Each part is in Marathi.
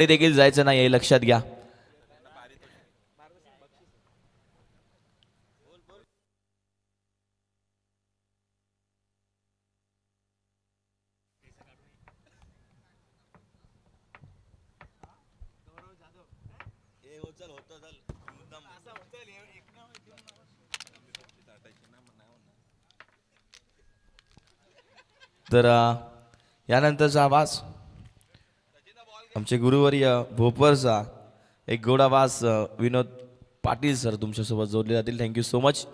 ते देखील जायचं नाही हे लक्षात घ्या. तर यानंतरचा आवाज आमचे गुरुवर्य भोपरचा एक गोड आवाज विनोद पाटील सर तुमच्यासोबत जोडले जातील. Thank you so much.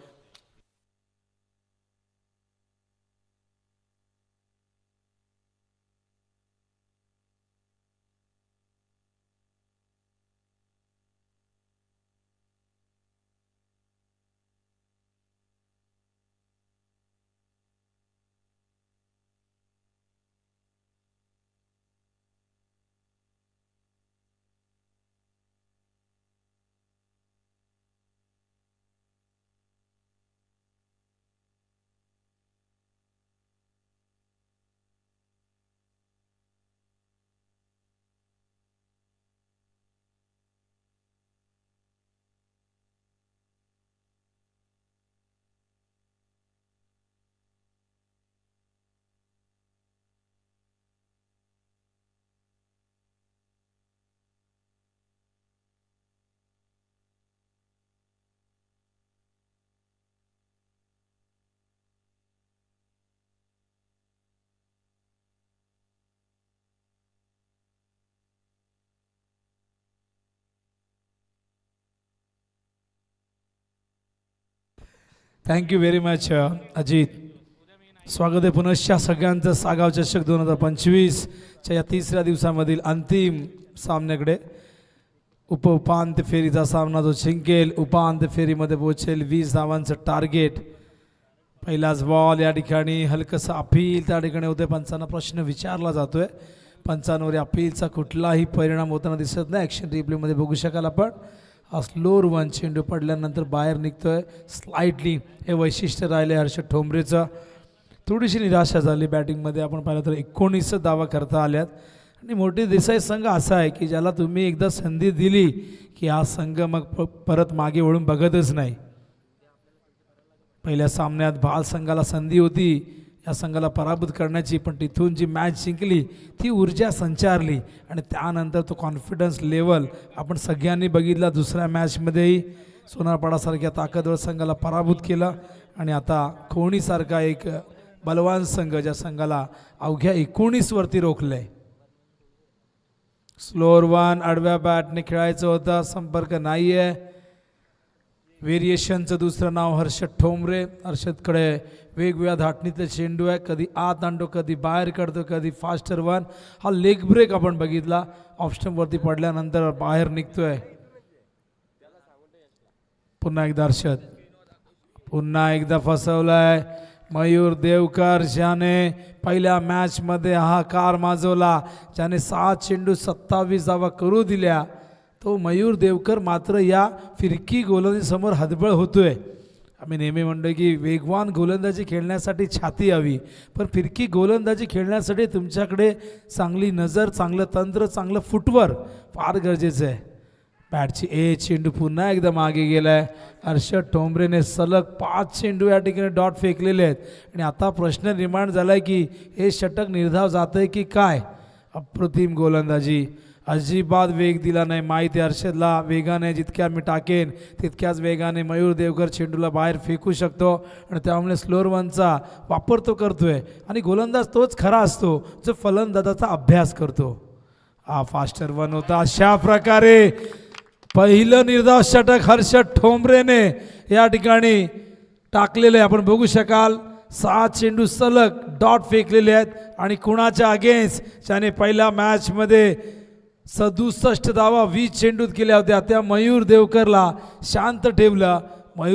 Thank you very much Ajit. स्वागत आहे पुनश्च सगळ्यांचं सागाव चषक 2025च्या या तिसऱ्या दिवसामधील अंतिम सामन्याकडे. उपांत्य फेरीचा सामना जो जिंकेल उपांत्य फेरीमध्ये पोहोचेल. 20 धावांचं टार्गेट. पहिलाच बॉल या ठिकाणी हलकंसं अपील त्या ठिकाणी होते. पंचांना प्रश्न विचारला जातोय. पंचांवर या अपीलचा कुठलाही परिणाम होताना दिसत नाही. ॲक्शन रिप्लेमध्ये बघू शकाल आपण. हा स्लोअर वन चेंडू पडल्यानंतर बाहेर निघतोय स्लाइटली. हे वैशिष्ट्य राहिले हर्षद ठोंबरेचं. थोडीशी निराशा झाली बॅटिंगमध्ये. आपण पाहिलं तर 19 धावा करता आल्यात. आणि मोठी देसाई संघ असा आहे की ज्याला तुम्ही एकदा संधी दिली की हा संघ मग परत मागे वळून बघतच नाही. पहिल्या सामन्यात बाल संघाला संधी होती या संघाला पराभूत करण्याची, पण तिथून जी मॅच जिंकली ती ऊर्जा संचारली आणि त्यानंतर तो कॉन्फिडन्स लेवल आपण सगळ्यांनी बघितला. दुसऱ्या मॅचमध्येही सोनारपाडासारख्या ताकदवर संघाला पराभूत केलं आणि आता खोणीसारखा एक बलवान संघ ज्या संघाला अवघ्या 19 वरती रोखलंय. स्लोअर वन आडव्या बॅटने खेळायचं होतं. संपर्क नाही आहे. व्हेरिएशनचं दुसरं नाव हर्षद ठोंबरे. हर्षदकडे वेगवेगळ्या धाटणीतले चेंडू आहे. कधी आत आणतो, कधी बाहेर काढतो, कधी फास्टर वन. हा लेग ब्रेक आपण बघितला. ऑप्शनवरती पडल्यानंतर बाहेर निघतोय. पुन्हा एकदा हर्षद. पुन्हा एकदा फसवलाय मयूर देवकर, ज्याने पहिल्या मॅचमध्ये हाहाकार माजवला, ज्याने 7 चेंडू 27 धावा करू दिल्या. तो मयूर देवकर मात्र या फिरकी गोलंदाजीसमोर हतबल होतोय. आम्ही नेहमी म्हणतो की वेगवान गोलंदाजी खेळण्यासाठी छाती हवी, पण फिरकी गोलंदाजी खेळण्यासाठी तुमच्याकडे चांगली नजर, चांगलं तंत्र, चांगलं फुटवर्क फार गरजेचं आहे. बॅटची चेंडू पुन्हा एकदा मागे गेलाय. हर्षद ठोंबरेने सलग 5 चेंडू या ठिकाणी डॉट फेकलेले आहेत आणि आता प्रश्न निर्माण झालाय की हे षटक निर्धाव जात आहे की काय. अप्रतिम गोलंदाजी. अजिबात वेग दिला नाही. माहिती हर्षदला वेगाने जितक्या मी टाकेन तितक्याच वेगाने मयूर देवकर चेंडूला बाहेर फेकू शकतो आणि त्यामुळे स्लोअर वनचा वापर तो करतोय आणि गोलंदाज तोच खरा असतो जो फलंदाजाचा अभ्यास करतो. हा फास्टर वन होता. अशा प्रकारे पहिलं निर्धाव षटक हर्षद ठोंबरेने या ठिकाणी टाकलेलं आहे. आपण बघू शकाल 7 चेंडू सलग डॉट फेकलेले आहेत आणि कुणाच्या अगेन्स्ट ज्याने पहिल्या मॅचमध्ये 67 धावा 20 चेंडूत केल्या होत्या त्या मयूर देवकरला शांत ठेवलं. मयूर